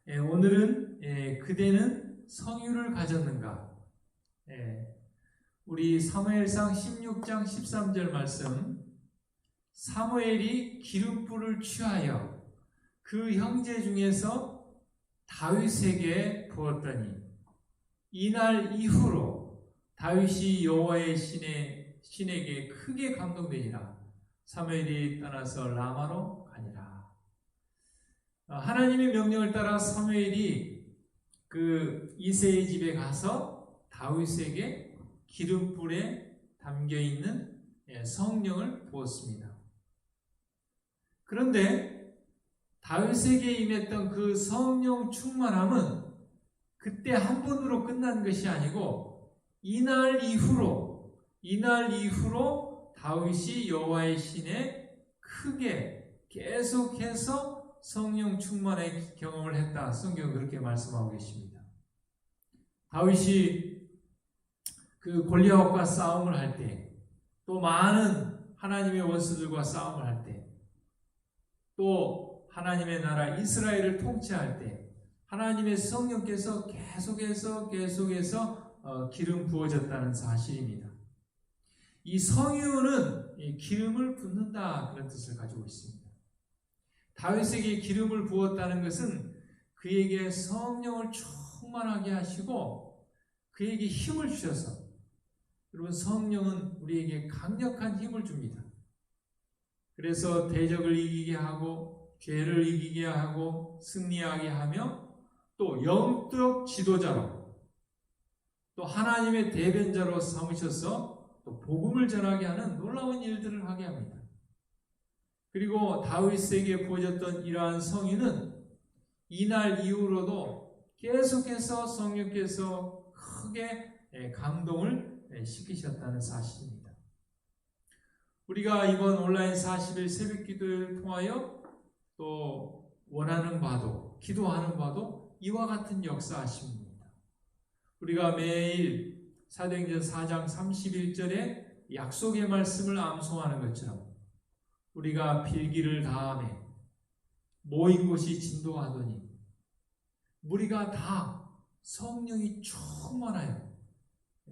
오늘은 그대는 성유를 가졌는가? 우리 사무엘상 16장 13절 말씀, 사무엘이 기름불을 취하여 그 형제 중에서 다윗에게 부었더니 이날 이후로 다윗이 여호와의 신에게 크게 감동되니라. 사무엘이 떠나서 라마로 가니라. 하나님의 명령을 따라 사무엘이 그 이새의 집에 가서 다윗에게 기름불에 담겨있는 성령을 부었습니다. 그런데 다윗에게 임했던 그 성령 충만함은 그때 한 번으로 끝난 것이 아니고 이날 이후로 다윗이 여호와의 신에 크게 계속해서 성령 충만의 경험을 했다. 성경은 그렇게 말씀하고 계십니다. 다윗이 그 골리앗과 싸움을 할 때, 또 많은 하나님의 원수들과 싸움을 할 때, 또 하나님의 나라 이스라엘을 통치할 때 하나님의 성령께서 계속해서 기름 부어졌다는 사실입니다. 이 성유는 기름을 붓는다, 그런 뜻을 가지고 있습니다. 다윗에게 기름을 부었다는 것은 그에게 성령을 충만하게 하시고 그에게 힘을 주셔서, 여러분, 성령은 우리에게 강력한 힘을 줍니다. 그래서 대적을 이기게 하고 죄를 이기게 하고 승리하게 하며, 또 영적 지도자로, 또 하나님의 대변자로 삼으셔서 또 복음을 전하게 하는 놀라운 일들을 하게 합니다. 그리고 다윗에게 부어졌던 이러한 성인은 이날 이후로도 계속해서 성령께서 크게 감동을 시키셨다는 사실입니다. 우리가 이번 온라인 40일 새벽 기도를 통하여 또 원하는 바도, 기도하는 바도 이와 같은 역사하십니다. 우리가 매일 사도행전 4장 31절에 약속의 말씀을 암송하는 것처럼 우리가 필기를 다하매 모인 곳이 진동하더니 우리가 다 성령이 충만하여,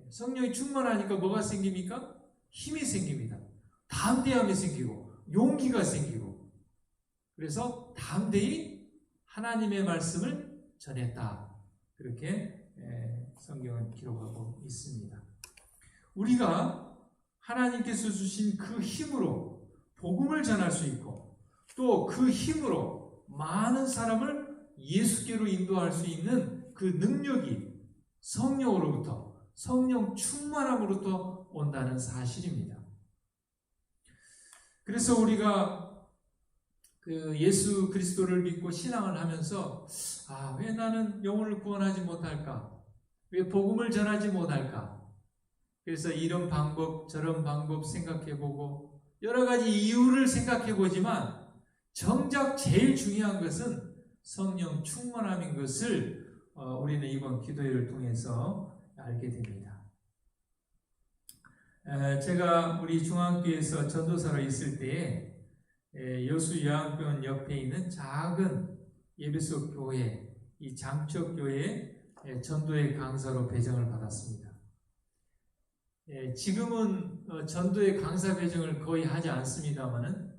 성령이 충만하니까 뭐가 생깁니까? 힘이 생깁니다. 담대함이 생기고 용기가 생기고, 그래서 담대히 하나님의 말씀을 전했다, 그렇게 성경은 기록하고 있습니다. 우리가 하나님께서 주신 그 힘으로 복음을 전할 수 있고, 또 그 힘으로 많은 사람을 예수께로 인도할 수 있는 그 능력이 성령으로부터, 성령 충만함으로부터 온다는 사실입니다. 그래서 우리가 그 예수 그리스도를 믿고 신앙을 하면서 왜 나는 영혼을 구원하지 못할까? 왜 복음을 전하지 못할까? 그래서 이런 방법 저런 방법 생각해보고 여러 가지 이유를 생각해보지만 정작 제일 중요한 것은 성령 충만함인 것을 우리는 이번 기도회를 통해서 알게 됩니다. 제가 우리 중앙교회에서 전도사로 있을 때에 여수 요양병원 옆에 있는 작은 예배소 교회, 이 장척교회에 전도의 강사로 배정을 받았습니다. 지금은 전도의 강사 배정을 거의 하지 않습니다만은,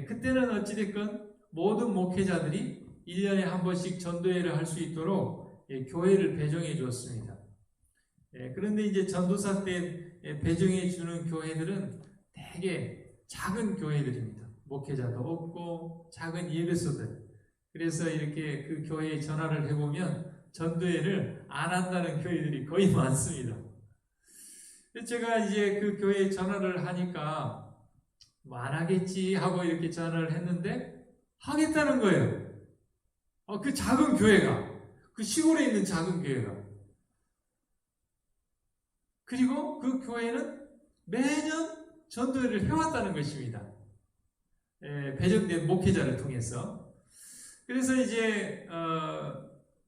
그때는 어찌됐건 모든 목회자들이 1년에 한 번씩 전도회를 할 수 있도록 교회를 배정해 주었습니다. 그런데 이제 전도사 때 배정해 주는 교회들은 되게 작은 교회들입니다. 목회자도 없고 작은 예배소들. 그래서 이렇게 그 교회에 전화를 해보면 전도회를 안 한다는 교회들이 거의 많습니다. 제가 이제 그 교회에 전화를 하니까 뭐 안 하겠지 하고 이렇게 전화를 했는데 하겠다는 거예요. 그 작은 교회가, 그 시골에 있는 작은 교회가. 그리고 그 교회는 매년 전도회를 해왔다는 것입니다. 배정된 목회자를 통해서. 그래서 이제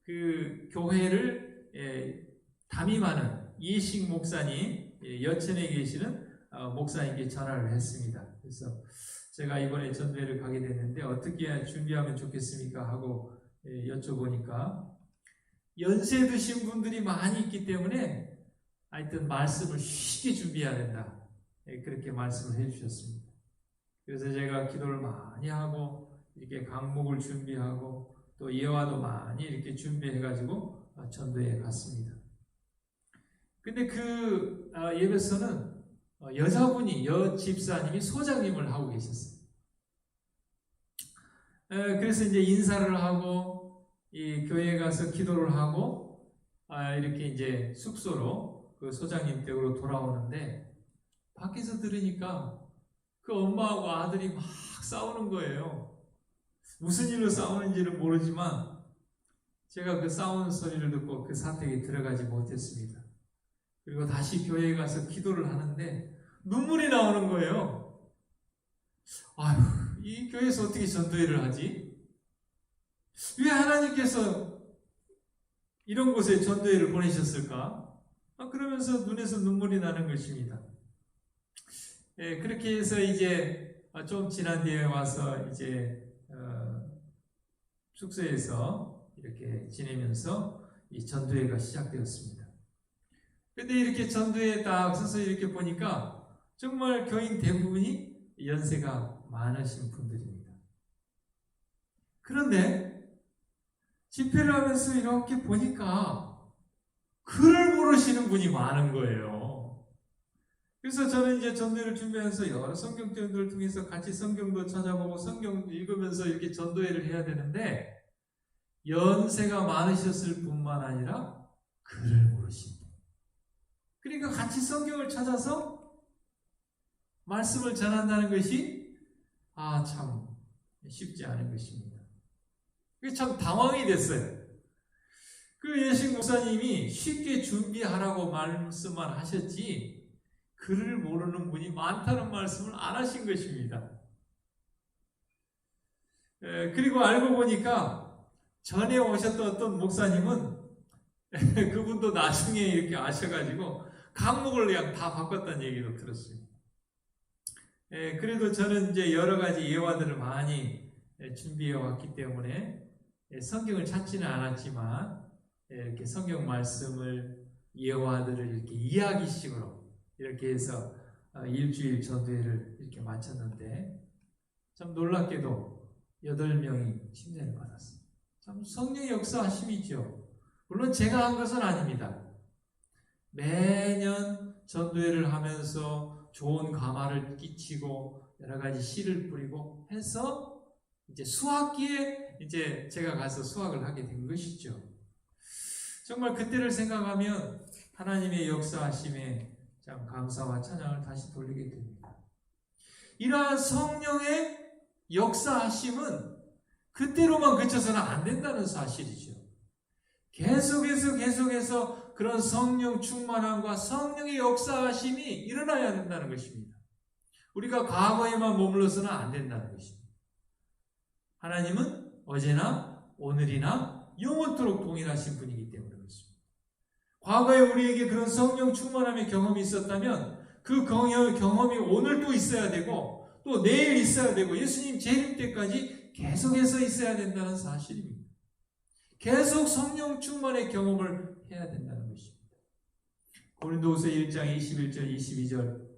그 교회를 담임하는 이식 목사님, 여천에 계시는 목사님께 전화를 했습니다. 그래서 제가 이번에 전도회를 가게 됐는데 어떻게 준비하면 좋겠습니까? 하고 여쭤보니까 연세 드신 분들이 많이 있기 때문에 하여튼 말씀을 쉽게 준비해야 된다. 그렇게 말씀을 해주셨습니다. 그래서 제가 기도를 많이 하고 이렇게 강목을 준비하고 또 예화도 많이 이렇게 준비해가지고 전도에 갔습니다. 근데 그 예배서는 여자분이 여집사님이 소장님을 하고 계셨어요. 그래서 이제 인사를 하고 이 교회에 가서 기도를 하고 이렇게 이제 숙소로 그 소장님 댁으로 돌아오는데 밖에서 들으니까 그 엄마하고 아들이 막 싸우는 거예요. 무슨 일로 싸우는지는 모르지만 제가 그 싸우는 소리를 듣고 그 사택에 들어가지 못했습니다. 그리고 다시 교회에 가서 기도를 하는데 눈물이 나오는 거예요. 아휴, 이 교회에서 어떻게 전도회를 하지? 왜 하나님께서 이런 곳에 전도회를 보내셨을까? 그러면서 눈에서 눈물이 나는 것입니다. 그렇게 해서 이제 좀 지난 뒤에 와서 이제 숙소에서 이렇게 지내면서 이 전도회가 시작되었습니다. 근데 이렇게 전도회에 딱 서서 이렇게 보니까 정말 교인 대부분이 연세가 많으신 분들입니다. 그런데 집회를 하면서 이렇게 보니까 글을 모르시는 분이 많은 거예요. 그래서 저는 이제 전도회를 준비하면서 여러 성경들을 통해서 같이 성경도 찾아보고 성경 읽으면서 이렇게 전도회를 해야 되는데 연세가 많으셨을 뿐만 아니라 글을 모르신 분. 그러니까 같이 성경을 찾아서 말씀을 전한다는 것이 참 쉽지 않은 것입니다. 그게 참 당황이 됐어요. 그 예식 목사님이 쉽게 준비하라고 말씀만 하셨지 글을 모르는 분이 많다는 말씀을 안 하신 것입니다. 그리고 알고 보니까 전에 오셨던 어떤 목사님은 그분도 나중에 이렇게 아셔가지고 강목을 그냥 다 바꿨다는 얘기도 들었어요. 그래도 저는 이제 여러 가지 예화들을 많이 준비해 왔기 때문에 성경을 찾지는 않았지만 이렇게 성경 말씀을 예화들을 이렇게 이야기식으로 이렇게 해서 일주일 전도회를 이렇게 마쳤는데 참 놀랍게도 8명이 침례를 받았어요. 참 성령의 역사하심이죠. 물론 제가 한 것은 아닙니다. 매년 전도회를 하면서 좋은 가마를 끼치고 여러 가지 씨를 뿌리고 해서 이제 수학기에 이제 제가 가서 수학을 하게 된 것이죠. 정말 그때를 생각하면 하나님의 역사하심에 참 감사와 찬양을 다시 돌리게 됩니다. 이러한 성령의 역사하심은 그때로만 그쳐서는 안 된다는 사실이죠. 계속해서 그런 성령 충만함과 성령의 역사하심이 일어나야 된다는 것입니다. 우리가 과거에만 머물러서는 안 된다는 것입니다. 하나님은 어제나 오늘이나 영원토록 동일하신 분이기 때문에 그렇습니다. 과거에 우리에게 그런 성령 충만함의 경험이 있었다면 그 경험이 오늘 또 있어야 되고 또 내일 있어야 되고 예수님 재림 때까지 계속해서 있어야 된다는 사실입니다. 계속 성령 충만의 경험을 해야 된다는 것입니다. 고린도후서 1장 21절 22절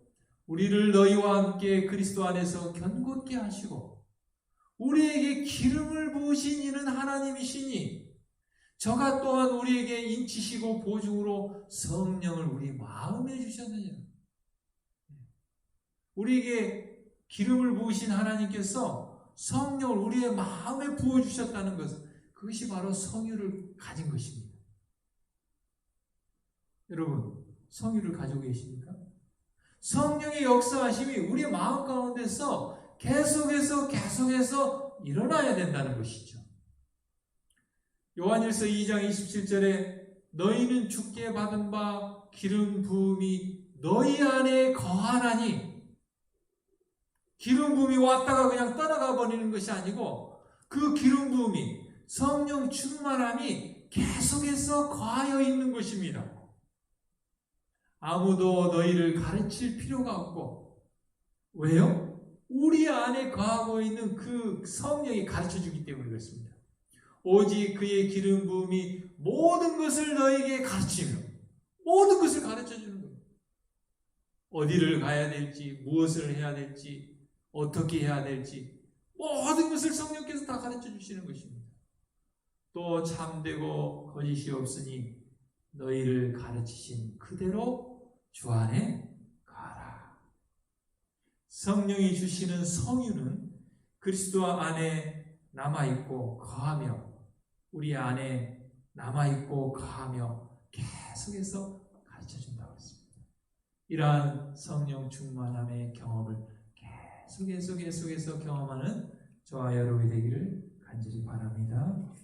우리를 너희와 함께 그리스도 안에서 견고케 하시고 우리에게 기름을 부으신 이는 하나님이시니 저가 또한 우리에게 인치시고 보증으로 성령을 우리 마음에 주셨느니라. 우리에게 기름을 부으신 하나님께서 성령을 우리의 마음에 부어주셨다는 것은 그것이 바로 성유를 가진 것입니다. 여러분, 성유를 가지고 계십니까? 성령의 역사하심이 우리의 마음 가운데서 계속해서 일어나야 된다는 것이죠. 요한일서 2장 27절에 너희는 주께 받은 바 기름 부음이 너희 안에 거하나니 기름 부음이 왔다가 그냥 떠나가 버리는 것이 아니고 그 기름 부음이 성령 충만함이 계속해서 거하여 있는 것입니다. 아무도 너희를 가르칠 필요가 없고 왜요? 우리 안에 거하고 있는 그 성령이 가르쳐주기 때문에 그렇습니다. 오직 그의 기름 부음이 모든 것을 너에게 가르치며 모든 것을 가르쳐 주는 거예요. 어디를 가야 될지, 무엇을 해야 될지, 어떻게 해야 될지 모든 것을 성령께서 다 가르쳐 주시는 것입니다. 또 참되고 거짓이 없으니 너희를 가르치신 그대로 주 안에 가라. 성령이 주시는 성유는 그리스도 안에 남아있고 거하며 우리 안에 남아있고 거하며 계속해서 가르쳐준다고 했습니다. 이러한 성령 충만함의 경험을 계속해서 경험하는 저와 여러분이 되기를 간절히 바랍니다.